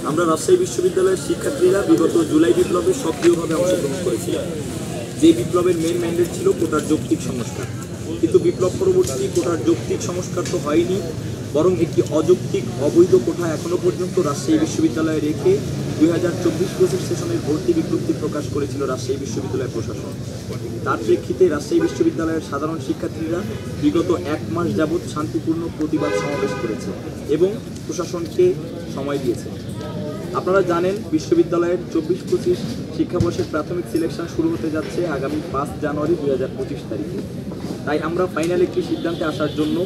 আমরা রাজশাহী বিশ্ববিদ্যালয়ের শিক্ষার্থীরা বিগত জুলাই বিপ্লবে সক্রিয়ভাবে অংশগ্রহণ করেছিলাম। যে বিপ্লবের মেন ম্যান্ডেট ছিল কোটার যৌক্তিক সংস্কার, কিন্তু বিপ্লব পরবর্তী কোটার যৌক্তিক সংস্কার তো হয়নি, বরং একটি অযৌক্তিক অবৈধ কোটা এখনও পর্যন্ত রাজশাহী বিশ্ববিদ্যালয়ে রেখে 2024-25 সেশনের ভর্তি বিজ্ঞপ্তি প্রকাশ করেছিল রাজশাহী বিশ্ববিদ্যালয় প্রশাসন। তার প্রেক্ষিতে রাজশাহী বিশ্ববিদ্যালয়ের সাধারণ শিক্ষার্থীরা বিগত 1 মাস যাবৎ শান্তিপূর্ণ প্রতিবাদ সমাবেশ করেছে এবং প্রশাসনকে সময় দিয়েছে। আপনারা জানেন, বিশ্ববিদ্যালয়ের 24-25 শিক্ষাবর্ষের প্রাথমিক সিলেকশন শুরু হতে যাচ্ছে আগামী 5 জানুয়ারি 2025 তারিখে। তাই আমরা ফাইনাল একটি সিদ্ধান্তে আসার জন্য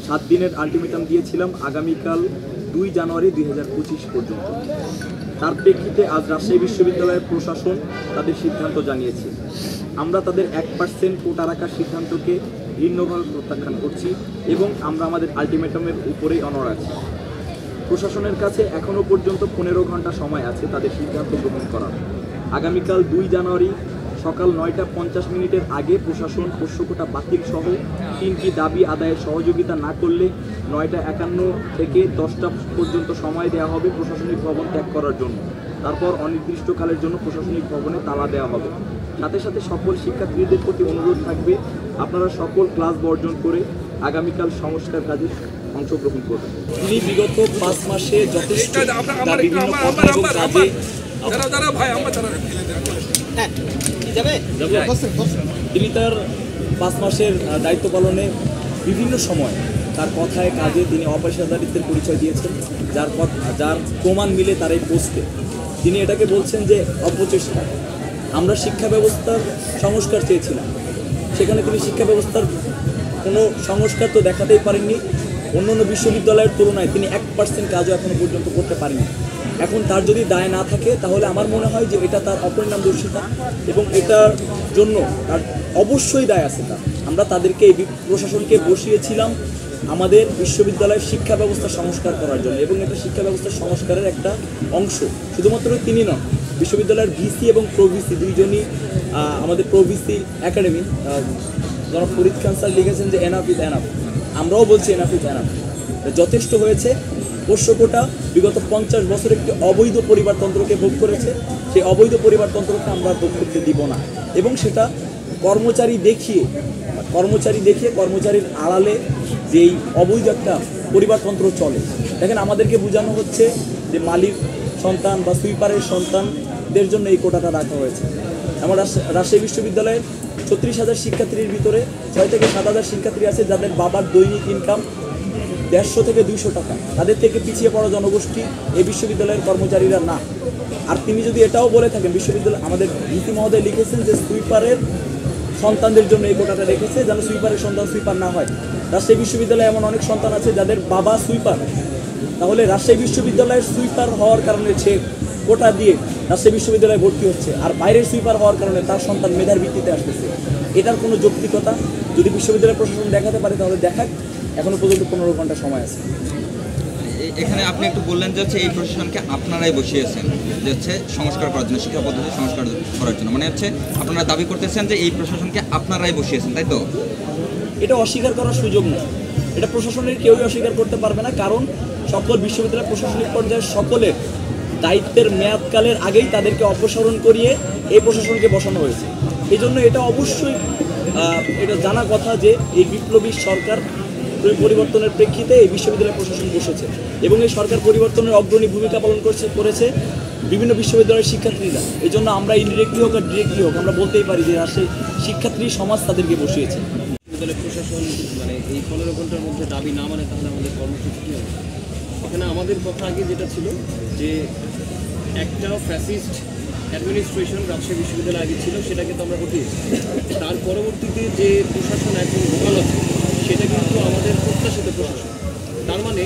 7 দিনের আলটিমেটাম দিয়েছিলাম আগামীকাল 2 জানুয়ারি 2025 পর্যন্ত। তার প্রেক্ষিতে আজ রাজশাহী বিশ্ববিদ্যালয়ের প্রশাসন তাদের সিদ্ধান্ত জানিয়েছে। আমরা তাদের 1% কোটা রাখার সিদ্ধান্তকে ভিন্নভাবে প্রত্যাখ্যান করছি এবং আমরা আমাদের আলটিমেটামের উপরেই অনড় আছি। প্রশাসনের কাছে এখনও পর্যন্ত 15 ঘন্টা সময় আছে তাদের সিদ্ধান্ত গ্রহণ করার। আগামীকাল 2 জানুয়ারি সকাল 9:50 আগে প্রশাসন পোষ্য কোটা বাতিল সহ 3টি দাবি আদায়ের সহযোগিতা না করলে 9:51 থেকে 10টা পর্যন্ত সময় দেওয়া হবে প্রশাসনিক ভবন ত্যাগ করার জন্য। তারপর অনির্দিষ্টকালের জন্য প্রশাসনিক ভবনে তালা দেওয়া হবে। সাথে সাথে সকল শিক্ষার্থীদের প্রতি অনুরোধ থাকবে, আপনারা সকল ক্লাস বর্জন করে আগামীকাল সংস্কার কাজে অংশগ্রহণ করবেন। তিনি বিগত 5 মাসে যথেষ্ট বিভিন্ন কথা এবং কাজে তিনি তার 5 মাসের দায়িত্ব পালনে বিভিন্ন সময় তার কথায় কাজে তিনি অপেশাদারিত্বের পরিচয় দিয়েছেন, যার প্রমাণ মিলে তার এই পোস্টে। তিনি এটাকে বলছেন যে অপচেষ্টা। আমরা শিক্ষা ব্যবস্থার সংস্কার চেয়েছিলাম, সেখানে তিনি শিক্ষা ব্যবস্থার কোনো সংস্কার তো দেখাতেই পারেননি। অন্যান্য বিশ্ববিদ্যালয়ের তুলনায় তিনি 1% কাজও এখনও পর্যন্ত করতে পারেননি। এখন তার যদি দায় না থাকে তাহলে আমার মনে হয় যে এটা তার অপরিণামদর্শিতা এবং এটার জন্য তার অবশ্যই দায় আছে। আমরা তাদেরকে এই প্রশাসনকে বসিয়েছিলাম আমাদের বিশ্ববিদ্যালয়ের শিক্ষা ব্যবস্থা সংস্কার করার জন্য, এবং এটা শিক্ষা ব্যবস্থা সংস্কারের একটা অংশ। শুধুমাত্র তিনি নন, বিশ্ববিদ্যালয়ের ভিসি এবং প্রভিসি দুইজনই আমাদের প্রভিসি একাডেমি জনাব ফরিদ খান স্যার লিখেছেন যে এনাফ ইজ এনাফ। আমরাও বলছি এনাফ ইজ এনাফ, যথেষ্ট হয়েছে। পোষ্য কোটা বিগত 50 বছর একটি অবৈধ পরিবারতন্ত্রকে ভোগ করেছে। সেই অবৈধ পরিবারতন্ত্রকে আমরা ভোগ করতে দিব না, এবং সেটা কর্মচারী দেখিয়ে কর্মচারীর আড়ালে যেই অবৈধ একটা পরিবারতন্ত্র চলে। দেখেন, আমাদেরকে বোঝানো হচ্ছে যে মালির সন্তান বা সুইপারের সন্তানদের জন্য এই কোটাটা রাখা হয়েছে। আমার রাজশাহী বিশ্ববিদ্যালয়ের 36,000 শিক্ষার্থীর ভিতরে 6 থেকে 7,000 শিক্ষার্থী আছে যাদের বাবার দৈনিক ইনকাম 150 থেকে 200 টাকা। তাদের থেকে পিছিয়ে পড়া জনগোষ্ঠী এই বিশ্ববিদ্যালয়ের কর্মচারীরা না। আর তিনি যদি এটাও বলে থাকেন, বিশ্ববিদ্যালয় আমাদের ভিসি মহোদয় লিখেছেন যে সুইপারের সন্তানদের জন্য এই কোটাটা রেখেছে যেন সুইপারের সন্তান সুইপার না হয়। রাজশাহী বিশ্ববিদ্যালয়ে এমন অনেক সন্তান আছে যাদের বাবা সুইপার, তাহলে রাজশাহী বিশ্ববিদ্যালয়ের সুইপার হওয়ার কারণে সে কোটা দিয়ে রাজশাহী বিশ্ববিদ্যালয়ে ভর্তি হচ্ছে, আর বাইরের সুইপার হওয়ার কারণে তার সন্তান মেধার ভিত্তিতে আসতেছে। এটার কোনো যৌক্তিকতা যদি বিশ্ববিদ্যালয় প্রশাসন দেখাতে পারে তাহলে দেখাক। এখনও পর্যন্ত 15 ঘন্টা সময় আছে। এখানে আপনি একটু বললেন যে হচ্ছে এই প্রশাসনকে আপনারাই বসিয়েছেন যে হচ্ছে সংস্কার করার জন্য, শিক্ষা পদ্ধতি সংস্কার করার জন্য, মানে হচ্ছে আপনারা দাবি করতেছেন যে এই প্রশাসনকে আপনারাই বসিয়েছেন, তাই তো? এটা অস্বীকার করার সুযোগ নেই, এটা প্রশাসনের কেউই অস্বীকার করতে পারবে না, কারণ সকল বিশ্ববিদ্যালয় প্রশাসনিক পর্যায়ের সকলের দায়িত্বের মেয়াদকালের আগেই তাদেরকে অপসারণ করিয়ে এই প্রশাসনকে বসানো হয়েছে। এই জন্য এটা অবশ্যই এটা জানা কথা যে এই বিপ্লবী সরকার পরিবর্তনের প্রেক্ষিতে এই বিশ্ববিদ্যালয় প্রশাসন বসেছে, এবং এই সরকার পরিবর্তনের অগ্রণী ভূমিকা পালন করেছে বিভিন্ন বিশ্ববিদ্যালয়ের শিক্ষার্থীরা। এই জন্য আমরা ইনডিরেক্টলি হোক আর ডিরেক্টলি হোক আমরা বলতেই পারি যে সেই শিক্ষার্থী সমাজ তাদেরকে বসিয়েছে। বিশ্ববিদ্যালয় প্রশাসন মানে এই 15 ঘন্টার মধ্যে দাবি না মানে তাহলে আমাদের কর্মসূচি কী হবে? এখানে আমাদের কথা আগে যেটা ছিল যে একটা ফ্যাসিস্ট অ্যাডমিনিস্ট্রেশন রাজশাহী বিশ্ববিদ্যালয় আগে ছিল, সেটাকে তো আমরা হটিয়েছি। তার পরবর্তীতে যে প্রশাসন এখন ঢোকাল আছে সেটা কিন্তু আমাদের প্রত্যাশিত প্রশাসন। তার মানে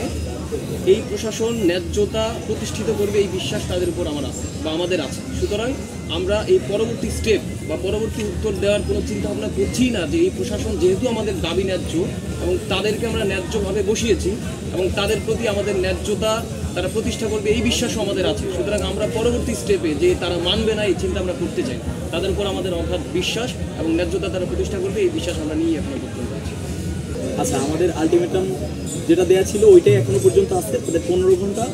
এই প্রশাসন ন্যায্যতা প্রতিষ্ঠিত করবে এই বিশ্বাস তাদের উপর আমার আছে বা আমাদের আছে। সুতরাং আমরা এই পরবর্তী স্টেপ বা পরবর্তী উত্তর দেওয়ার কোনো চিন্তাভাবনা করছি না যে এই প্রশাসন যেহেতু আমাদের দাবি ন্যায্য এবং তাদেরকে আমরা ন্যায্যভাবে বসিয়েছি এবং তাদের প্রতি আমাদের ন্যায্যতা তারা প্রতিষ্ঠা করবে এই বিশ্বাসও আমাদের আছে। সুতরাং আমরা পরবর্তী স্টেপে যে তারা মানবে না এই চিন্তা আমরা করতে চাই, তাদের উপর আমাদের অগাধ বিশ্বাস এবং ন্যায্যতা তারা প্রতিষ্ঠা করবে এই বিশ্বাস আমরা নিয়ে এখনো পর্যন্ত আছি। আচ্ছা, আমাদের আলটিমেটাম যেটা দেওয়া ছিল ওইটাই এখনো পর্যন্ত আছে। তাদের 15 ঘন্টা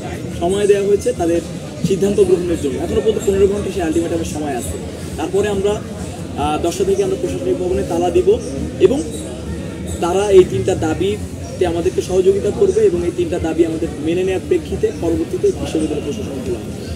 সময় দেওয়া হয়েছে তাদের সিদ্ধান্ত গ্রহণের জন্য। এখনো পর্যন্ত 15 ঘন্টা সেই আলটিমেটামের সময় আছে। তারপরে আমরা 10টা থেকে আমরা প্রশাসনিক ভবনে তালা দিব এবং তারা এই 3টা দাবিতে আমাদেরকে সহযোগিতা করবে এবং এই 3টা দাবি আমাদের মেনে নেওয়ার প্রেক্ষিতে পরবর্তীতে বিশ্ববিদ্যালয় প্রশাসন খোলা হবে।